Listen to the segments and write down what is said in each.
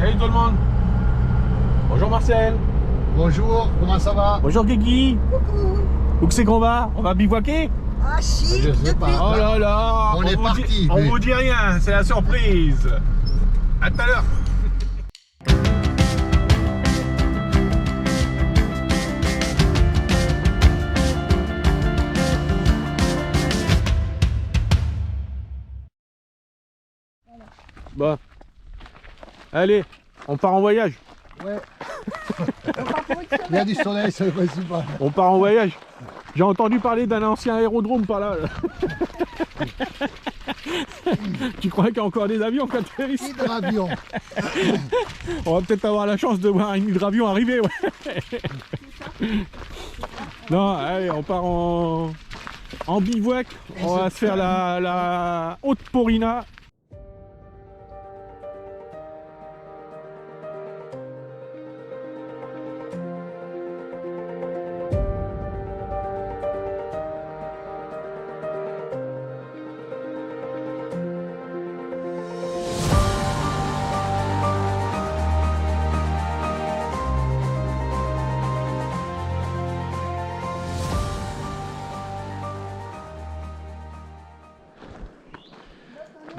Salut tout le monde. Bonjour Marcel. Bonjour, comment ça va? Bonjour Guigui. Coucou. Où que c'est qu'on va? On va bivouaquer? Ah chic, Je sais depuis. pas. Oh là là. On est vous parti, dit, on mais- vous dit rien, c'est la surprise. À tout à l'heure. Bon. Allez, on part en voyage. Ouais. Il y a du soleil, c'est le principal. On part en voyage. J'ai entendu parler d'un ancien aérodrome par là. Tu crois qu'il y a encore des avions quand tu es ici? Hydravion. On va peut-être avoir la chance de voir un hydravion arriver. Ouais. Non, allez, on part en bivouac. On va se faire la Haute Porina.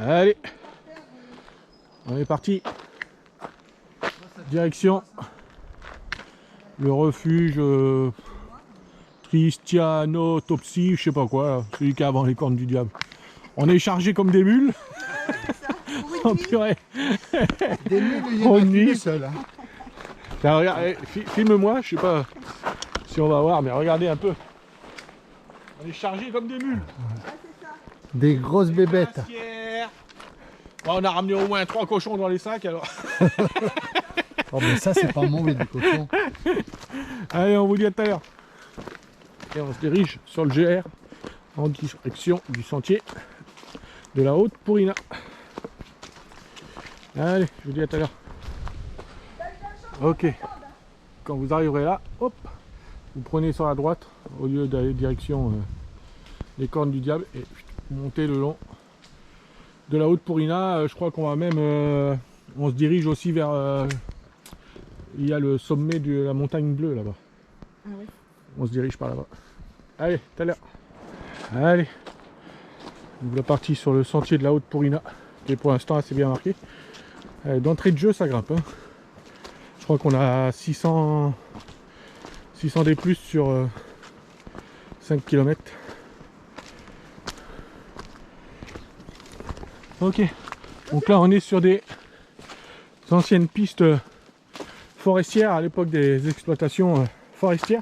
Allez, on est parti. Direction le refuge Cristiano Topsi, je sais pas quoi, là, celui qui a avant les cornes du diable. On est chargé comme des mules. Oh, purée. Des mules, il y On en a y est. qu'une seule. Hein. Tiens, regarde, filme-moi, je sais pas si on va voir, mais regardez un peu. On est chargé comme des mules. Des grosses bébêtes. Glacière. Bon, on a ramené au moins 3 cochons dans les sacs alors. Oh, mais ça, c'est pas mauvais du cochon. Allez, on vous dit à tout à l'heure. Et on se dirige sur le GR en direction du sentier de la Haute Porina. Allez, je vous dis à tout à l'heure. Ok. Quand vous arriverez là, hop, vous prenez sur la droite au lieu d'aller direction les cornes du diable et vous montez le long de la Haute Porina. Je crois qu'on va même, on se dirige aussi vers. Il y a le sommet de la montagne bleue là-bas. Ah oui. On se dirige par là-bas. Allez, tout à l'heure. Allez. Donc, la partie sur le sentier de la Haute Porina, qui est pour l'instant assez bien marqué. D'entrée de jeu, ça grimpe. Hein. Je crois qu'on a 600 D+ sur 5 km. Ok. Donc là, on est sur des anciennes pistes forestières à l'époque des exploitations forestières.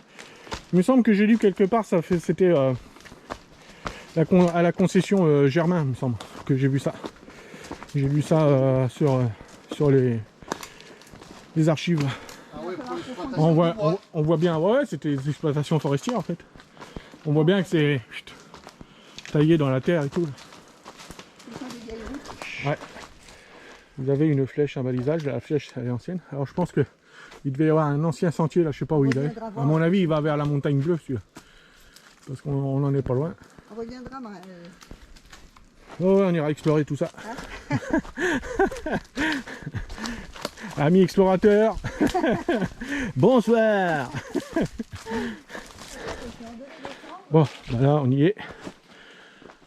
Il me semble que j'ai lu quelque part, c'était à la concession Germain, il me semble que j'ai vu ça. J'ai lu ça sur les archives. Ah ouais, pour l'exploitation. On voit bien, ouais, c'était des exploitations forestières en fait. On voit bien que c'est taillé dans la terre et tout. Ouais. Vous avez une flèche, un balisage, la flèche elle est ancienne. Alors je pense que il devait y avoir un ancien sentier là, je sais pas où il est. À mon avis, il va vers la montagne bleue celui-là. Parce qu'on n'en est pas loin. On reviendra. Oh, ouais, on ira explorer tout ça. Amis explorateurs, bonsoir. Bon, bah là on y est.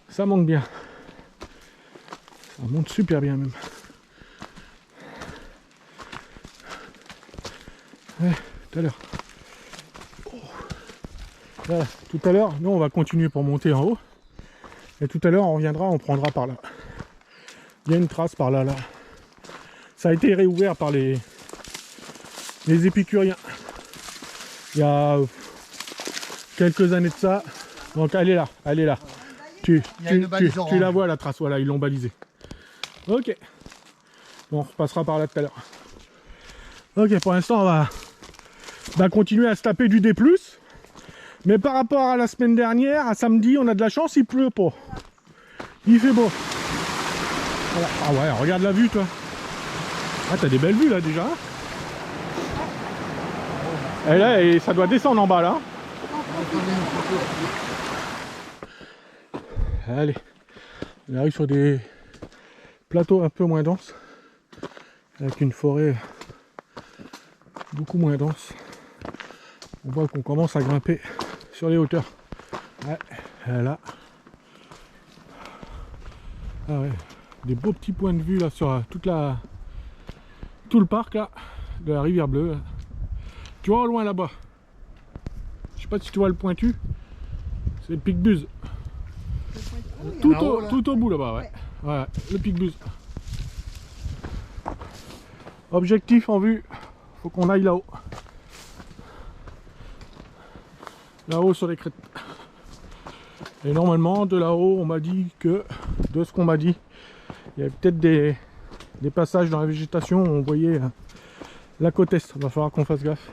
Ça monte bien. Ça monte super bien même. Ouais, tout à l'heure. Voilà, tout à l'heure, nous on va continuer pour monter en haut. Et tout à l'heure on reviendra, on prendra par là. Il y a une trace par là, là. Ça a été réouvert par les épicuriens. Il y a quelques années de ça. Donc elle est là, elle est là. Tu la vois la trace, voilà, ils l'ont balisée. Ok. Bon, on repassera par là tout à l'heure. Ok, pour l'instant on va continuer à se taper du D+. Mais par rapport à la semaine dernière, à samedi, on a de la chance, il pleut pas. Il fait beau. Voilà. Ah ouais, regarde la vue toi. Ah, t'as des belles vues là déjà. Et là, et ça doit descendre en bas là. Allez, on arrive sur des plateaux un peu moins denses. avec une forêt beaucoup moins dense. On voit qu'on commence à grimper sur les hauteurs. Ouais, là. Ah ouais, des beaux petits points de vue là sur tout le parc là, de la rivière Bleue. Là. Tu vois au loin là-bas. Je sais pas si tu vois le pointu. C'est le pic Buse. Tout au bout là-bas, ouais. Ouais, le pic Buse. Objectif en vue, faut qu'on aille là-haut. Là-haut sur les crêtes. Et normalement, de là-haut, on m'a dit que, de ce qu'on m'a dit, il y avait peut-être des passages dans la végétation où on voyait la côte est. Il va falloir qu'on fasse gaffe.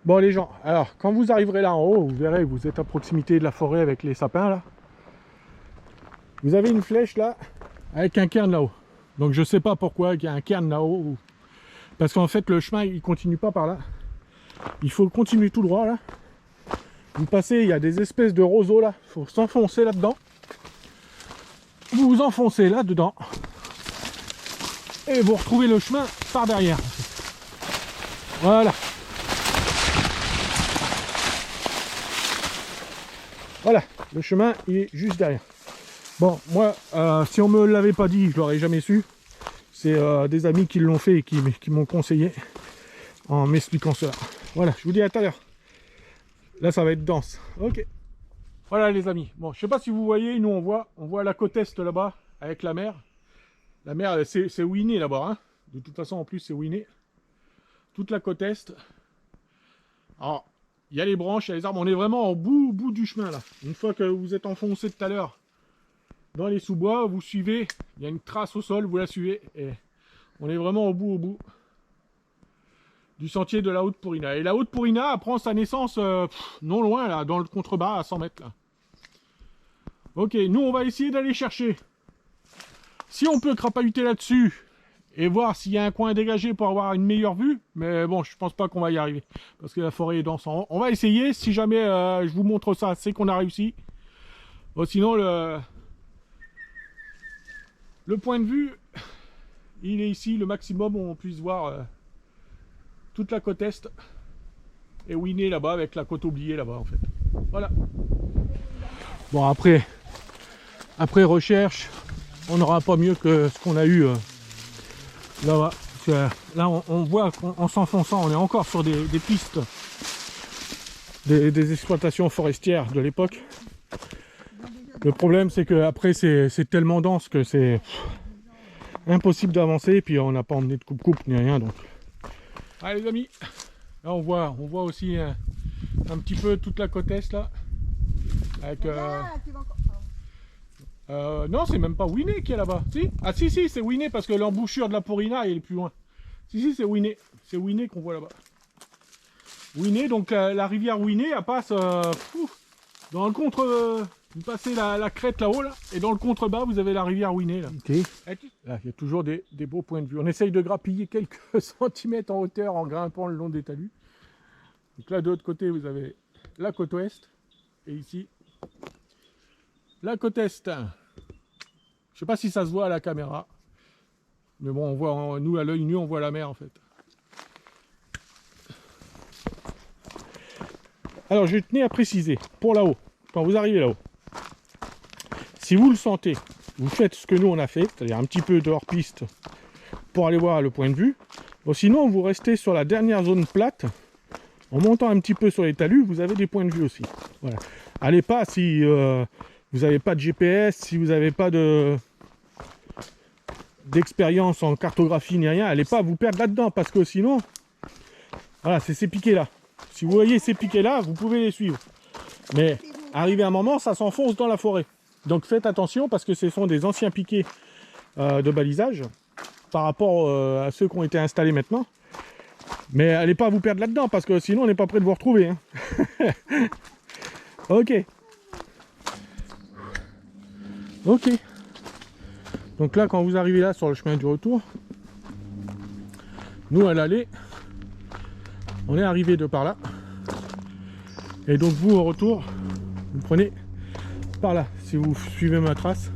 Bon les gens, alors quand vous arriverez là en haut, vous verrez, vous êtes à proximité de la forêt avec les sapins là. Vous avez une flèche là, avec un cairn là-haut. Donc je sais pas pourquoi il y a un cairn là-haut. Parce qu'en fait le chemin il continue pas par là. Il faut continuer tout droit là. Vous passez, il y a des espèces de roseaux là, il faut s'enfoncer là-dedans. Vous vous enfoncez là-dedans. Et vous retrouvez le chemin par derrière. Voilà. Voilà, le chemin il est juste derrière. Bon, moi, si on me l'avait pas dit, je l'aurais jamais su. C'est des amis qui l'ont fait et qui m'ont conseillé en m'expliquant cela. Voilà, je vous dis à tout à l'heure. Là, ça va être dense. Ok. Voilà les amis. Bon, je sais pas si vous voyez, nous on voit la côte est là-bas avec la mer. La mer, c'est Winné là-bas. Hein. De toute façon, en plus, c'est Winné. Toute la côte est. Alors, il y a les branches, il y a les arbres. On est vraiment au bout du chemin là. Une fois que vous êtes enfoncé tout à l'heure dans les sous-bois, vous suivez. Il y a une trace au sol, vous la suivez. Et on est vraiment au bout du sentier de la Haute-Pourrina. Et la Haute-Pourrina prend sa naissance non loin là, dans le contrebas à 100 mètres là. Ok, nous on va essayer d'aller chercher. Si on peut crapahuter là-dessus et voir s'il y a un coin dégagé pour avoir une meilleure vue, mais bon, je pense pas qu'on va y arriver parce que la forêt est dense. On va essayer. Si jamais je vous montre ça, c'est qu'on a réussi. Bon, sinon le point de vue, il est ici, le maximum où on puisse voir toute la côte est et Winné là-bas avec la côte oubliée là-bas en fait. Voilà. Bon après recherche, on n'aura pas mieux que ce qu'on a eu là-bas. Là on voit qu'en s'enfonçant, on est encore sur des pistes des exploitations forestières de l'époque. Le problème c'est que après c'est tellement dense que c'est impossible d'avancer, et puis on n'a pas emmené de coupe-coupe ni rien donc. Allez les amis, là on voit aussi un petit peu toute la côte est là. Avec non, c'est même pas Winné qui est là-bas. Si, ah si c'est Winné parce que l'embouchure de la Pourrina est plus loin. Si c'est Winné. C'est Winné qu'on voit là-bas. Winné, donc la rivière Winné, elle passe dans le contre. Vous passez la crête là-haut là, et dans le contrebas vous avez la rivière Winné là. Okay. Là, il y a toujours des beaux points de vue. On essaye de grappiller quelques centimètres en hauteur en grimpant le long des talus. Donc là de l'autre côté vous avez la côte ouest et ici la côte est. Je sais pas si ça se voit à la caméra, mais bon on voit, nous à l'œil nu on voit la mer en fait. Alors je tenais à préciser pour là-haut, quand vous arrivez là-haut, si vous le sentez, vous faites ce que nous on a fait, c'est-à-dire un petit peu de hors-piste pour aller voir le point de vue. Bon, sinon vous restez sur la dernière zone plate, en montant un petit peu sur les talus, vous avez des points de vue aussi. Voilà. Allez pas si vous n'avez pas de GPS, si vous n'avez pas d'expérience en cartographie ni rien, allez pas vous perdre là-dedans parce que sinon, voilà, c'est ces piquets là. Si vous voyez ces piquets là, vous pouvez les suivre. Mais arrivé à un moment, ça s'enfonce dans la forêt. Donc faites attention parce que ce sont des anciens piquets de balisage par rapport à ceux qui ont été installés maintenant. Mais allez pas vous perdre là-dedans parce que sinon on n'est pas prêt de vous retrouver. Hein. Ok. Ok. Donc là, quand vous arrivez là sur le chemin du retour, nous à l'aller, on est arrivé de par là. Et donc vous au retour, vous prenez par là. Si vous suivez ma trace,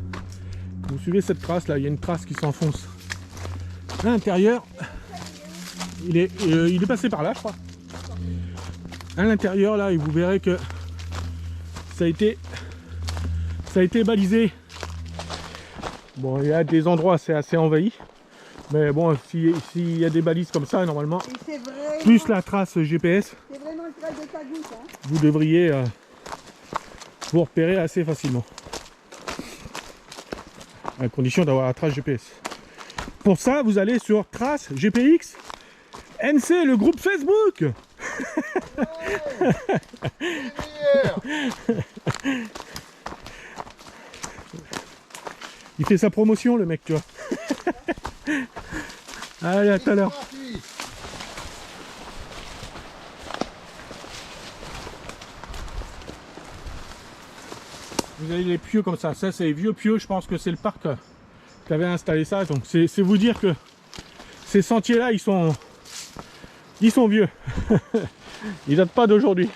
vous suivez cette trace là, il y a une trace qui s'enfonce À l'intérieur, il est passé par là, je crois. À l'intérieur, là, et vous verrez que ça a été balisé. Bon, il y a des endroits c'est assez envahi, mais bon, s'il y a des balises comme ça, normalement, plus la trace GPS, C'est vraiment le travail de ta goutte, hein. vous devriez vous repérer assez facilement. À condition d'avoir la trace GPS. Pour ça, vous allez sur Trace GPX NC, le groupe Facebook. Il fait sa promotion, le mec, tu vois. Allez, à tout à l'heure. Vous avez les pieux comme ça. Ça, c'est les vieux pieux. Je pense que c'est le parc qui avait installé ça. Donc, c'est vous dire que ces sentiers-là, ils sont vieux. Ils datent pas d'aujourd'hui.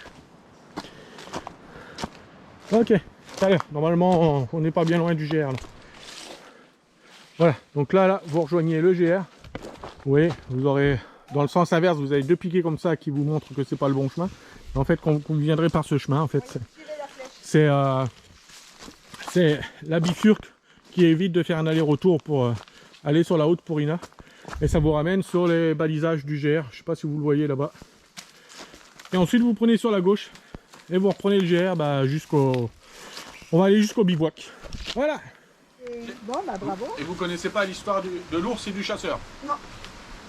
Ok. Tout à l'heure. Normalement, on n'est pas bien loin du GR. Là. Voilà. Donc là, vous rejoignez le GR. Oui, vous aurez dans le sens inverse, vous avez deux piquets comme ça qui vous montrent que c'est pas le bon chemin. En fait, quand vous viendrez par ce chemin, en fait, c'est la bifurque qui évite de faire un aller-retour pour aller sur la route pour Ina. Et ça vous ramène sur les balisages du GR. Je sais pas si vous le voyez là-bas. Et ensuite, vous prenez sur la gauche et vous reprenez le GR jusqu'au... On va aller jusqu'au bivouac. Voilà. Bon, bah bravo. Et vous connaissez pas l'histoire de l'ours et du chasseur? Non.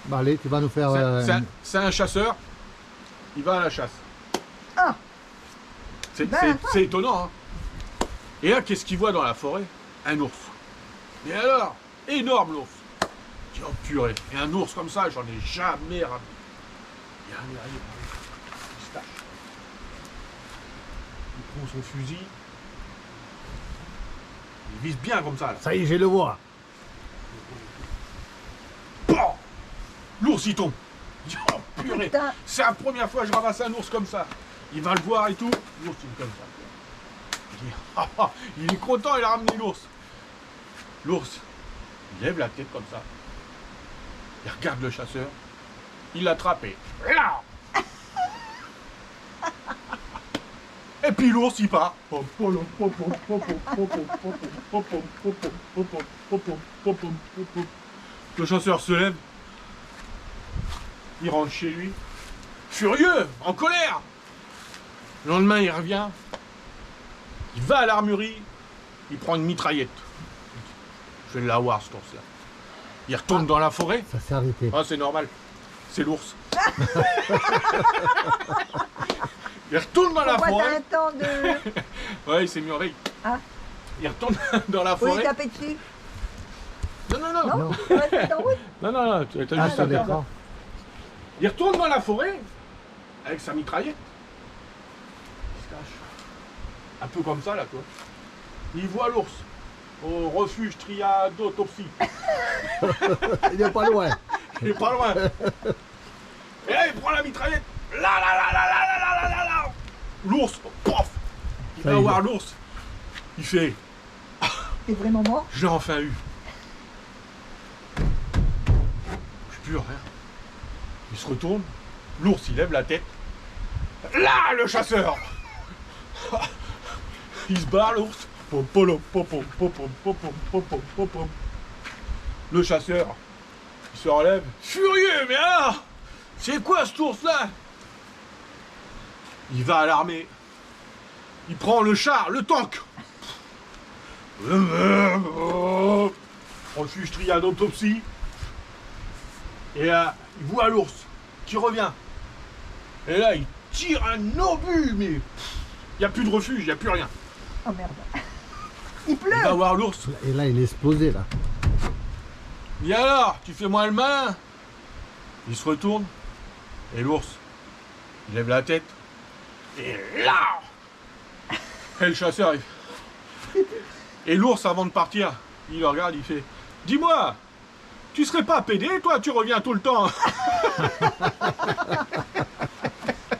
Bah allez, tu vas nous faire... C'est un chasseur, il va à la chasse. Ah. C'est étonnant, hein. Et là, qu'est-ce qu'il voit dans la forêt? Un ours. Et alors, énorme l'ours. Oh purée. Et un ours comme ça, j'en ai jamais ramené. Il y a un guerrier par là. Il prend son fusil. Il vise bien comme ça, là. Ça y est, je le vois. L'ours il tombe. Oh purée. C'est la première fois que je ramasse un ours comme ça. Il va le voir et tout. L'ours il est comme ça. Il est content, il a ramené l'ours. L'ours, il lève la tête comme ça. Il regarde le chasseur. Il l'attrape et là. Et puis l'ours il part. Le chasseur se lève. Il rentre chez lui. Furieux, en colère. Le lendemain il revient. Il va à l'armurerie. Il prend une mitraillette. Je vais l'avoir cet ours là. Il retourne dans la forêt. Ça s'est arrêté. Ah c'est normal. C'est l'ours. Il retourne dans la forêt. Un temps de... Ouais, il s'est mis en veille. Ah. Il retourne dans la forêt. Oui, taper dessus. Non. Non, tu restes en route. Non, tu as juste à faire ça. Il retourne dans la forêt avec sa mitraillette. Il se cache. Un peu comme ça là, quoi. Il voit l'ours au refuge triadotopsie. Il est pas loin. Il est pas loin. Et là, il prend la mitraillette. Là. L'ours, pof. Il va voir l'ours. Il fait. T'es vraiment mort? J'ai enfin eu. Je plus rien. Il se retourne. L'ours, il lève la tête. Là, le chasseur. Il se barre, l'ours. Le chasseur, il se relève. Furieux, mais alors, c'est quoi cet ours-là? Il va à l'armée. Il prend le char, le tank. Refuge triadotopsie. Et là, il voit l'ours qui revient. Et là, il tire un obus, mais il n'y a plus de refuge, il n'y a plus rien. Oh merde. Il pleut. Il va voir l'ours. Et là, il est explosé, là. Et alors, tu fais moins le malin? Il se retourne. Et l'ours, il lève la tête. Et là, et le chasseur, et l'ours, avant de partir, il le regarde, il fait: dis-moi, tu serais pas pédé, toi, tu reviens tout le temps.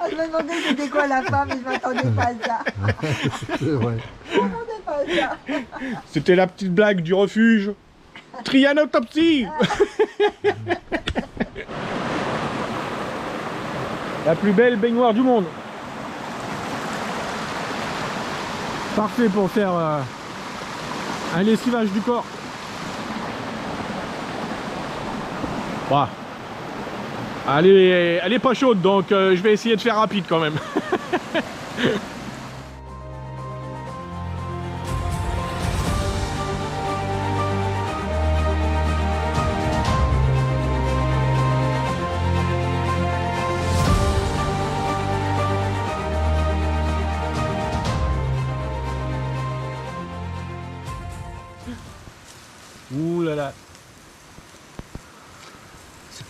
Je me demandais c'était quoi la femme, mais je m'attendais pas à ça. C'est vrai. Je m'attendais pas à ça. C'était la petite blague du refuge. Trianotopsie. La plus belle baignoire du monde. Parfait pour faire un lessivage du corps. Wow. Elle est pas chaude, donc je vais essayer de faire rapide quand même. Ouh là là.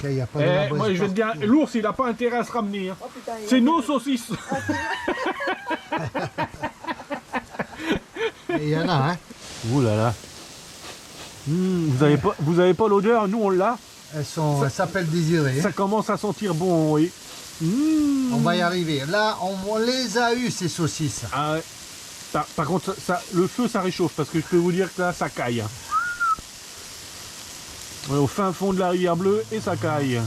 Il y a pas de moi je vais te dire, l'ours il a pas intérêt à se ramener. Hein. Oh, putain, C'est nos saucisses. Il y en a, hein. Ouh là là. Vous avez pas l'odeur, nous on l'a. Elles s'appellent désirées. Ça commence à sentir bon, oui. On va y arriver. Là, on les a eu ces saucisses. Ah ouais. Par contre, le feu ça réchauffe parce que je peux vous dire que là ça caille. On est au fin fond de la rivière bleue et ça caille.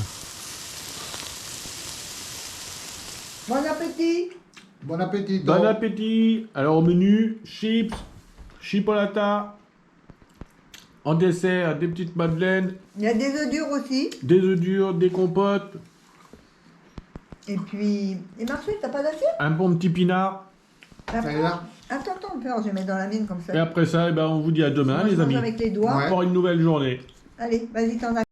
Bon appétit. Bon appétit. Bon appétit. Alors au menu, chips, chipolata. En dessert, des petites madeleines. Il y a des œufs durs aussi. Des œufs durs, des compotes. Et puis, et Marcel, t'as pas d'assiette? Un bon petit pinard. Attends, je vais mettre dans la mienne comme ça. Et après ça, eh ben, on vous dit à demain, Moi, je les mange amis. avec les doigts. Ouais. Pour une nouvelle journée. Allez, vas-y, t'en as.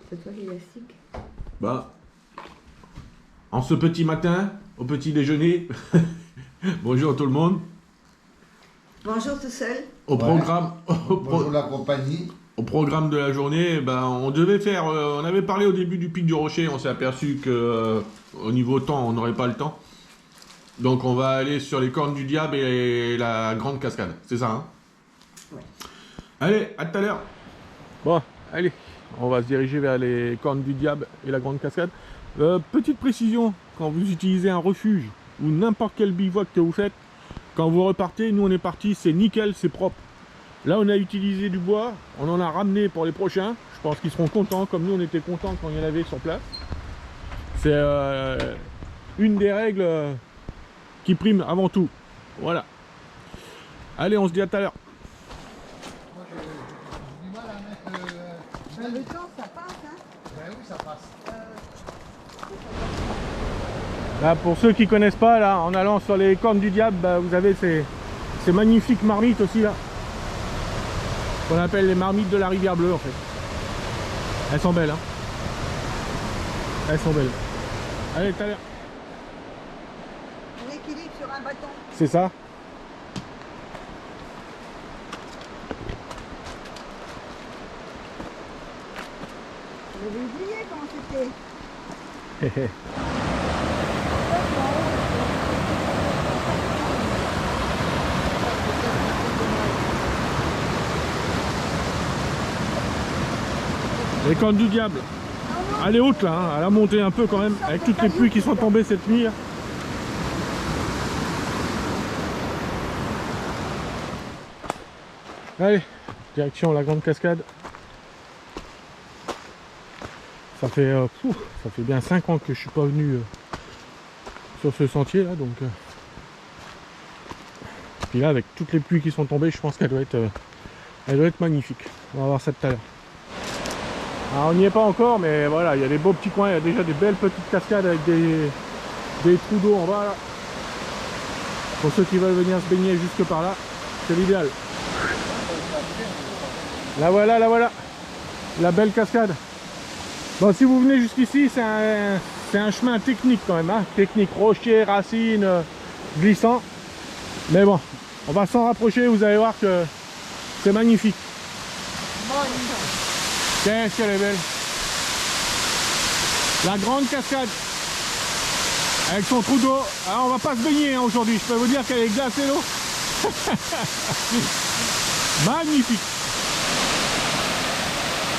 C'est toi l'élastique. Bah, en ce petit matin, au petit déjeuner, bonjour tout le monde. Bonjour tout seul. Au programme, Bonjour la compagnie. au programme de la journée, ben, on devait faire, on avait parlé au début du pic du Rocher, on s'est aperçu que au niveau temps, on n'aurait pas le temps. Donc on va aller sur les Cornes du Diable et la Grande Cascade, c'est ça, hein? Ouais. Allez, à tout à l'heure. Bon, allez, on va se diriger vers les Cornes du Diable et la Grande Cascade. Petite précision, quand vous utilisez un refuge ou n'importe quel bivouac que vous faites, quand vous repartez, nous on est parti, c'est nickel, c'est propre. Là on a utilisé du bois, on en a ramené pour les prochains. Je pense qu'ils seront contents, comme nous on était contents quand il y en avait sur place. C'est une des règles qui prime avant tout. Voilà. Allez, on se dit à tout à l'heure. Moi, j'ai du mal à mettre... Le temps, ça passe, hein. Ben oui, ça passe. Là, pour ceux qui connaissent pas, là, en allant sur les Cornes du Diable, bah, vous avez ces magnifiques marmites aussi là. Qu'on appelle les marmites de la rivière bleue en fait. Elles sont belles, hein. Elles sont belles. Allez, tout à l'heure. L'équilibre sur un bâton. C'est ça. J'avais oublié comment c'était. Les Cornes du Diable. Elle est haute là, hein. Elle a monté un peu quand même, avec toutes les pluies qui sont tombées cette nuit. Là. Allez, direction la Grande Cascade. Ça fait bien 5 ans que je suis pas venu sur ce sentier là, donc. Puis là, avec toutes les pluies qui sont tombées, je pense qu'elle doit être magnifique. On va voir ça tout à l'heure. Alors, on n'y est pas encore, mais voilà, il y a des beaux petits coins, il y a déjà des belles petites cascades avec des trous d'eau en bas là. Pour ceux qui veulent venir se baigner jusque par là, c'est l'idéal. La voilà, la belle cascade. Bon, si vous venez jusqu'ici, c'est un chemin technique quand même, hein. Technique, rocher, racines, glissant. Mais bon, on va s'en rapprocher, vous allez voir que c'est magnifique. Qu'est-ce qu'elle est belle. La Grande Cascade. Avec son trou d'eau. Alors on va pas se baigner hein, aujourd'hui, je peux vous dire qu'elle est glacée l'eau. Magnifique.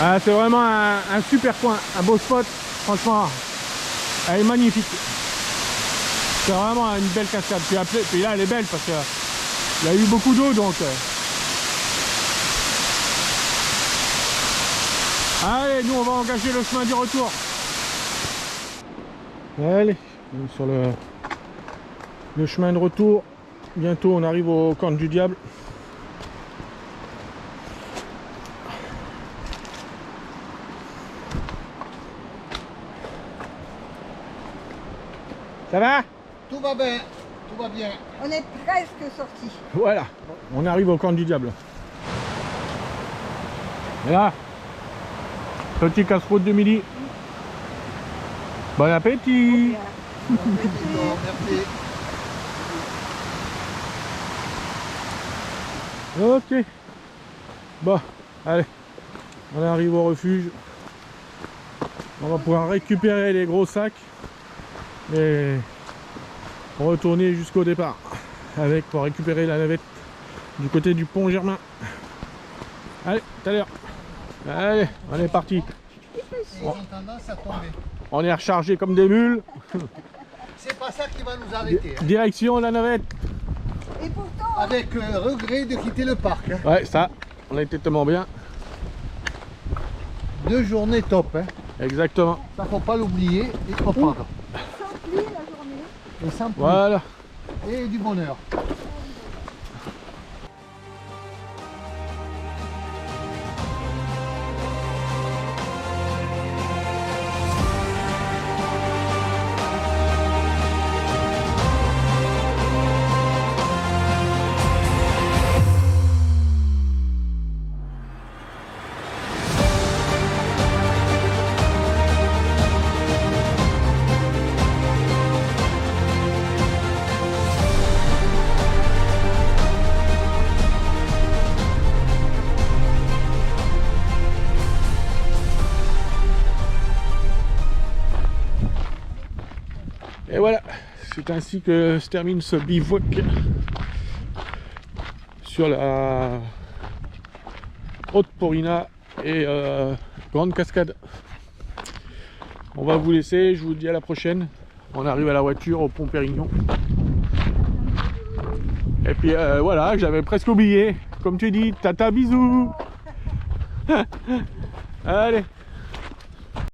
Ah, c'est vraiment un super coin, un beau spot. Franchement, elle est magnifique. C'est vraiment une belle cascade. Puis là elle est belle parce qu'il y a eu beaucoup d'eau donc Allez, nous on va engager le chemin du retour. Allez, sur le chemin de retour. Bientôt on arrive au camp du diable. Ça va? Tout va bien, tout va bien. On est presque sortis. Voilà, on arrive au camp du diable. Et là, petit casse-croûte de midi. Bon appétit. Bon, merci. Ok. Bon, allez, on arrive au refuge. On va pouvoir récupérer les gros sacs et retourner jusqu'au départ avec pour récupérer la navette du côté du pont Germain. Allez, tout à l'heure. Allez, on est parti. Ils ont tendance à tomber. On est rechargé comme des mules. C'est pas ça qui va nous arrêter. Hein. Direction la navette. Et pourtant, Avec regret de quitter le parc. Hein. Ouais, ça, on a été tellement bien. 2 journées top. Hein. Exactement. Ça faut pas l'oublier et reprendre. sans pluie la journée. Et sans pluie. Voilà. Et du bonheur. Et voilà, c'est ainsi que se termine ce bivouac sur la Haute Porina et Grande Cascade. On va vous laisser, je vous dis à la prochaine. On arrive à la voiture au pont Pérignon. Et puis voilà, j'avais presque oublié. Comme tu dis, tata bisous. Allez.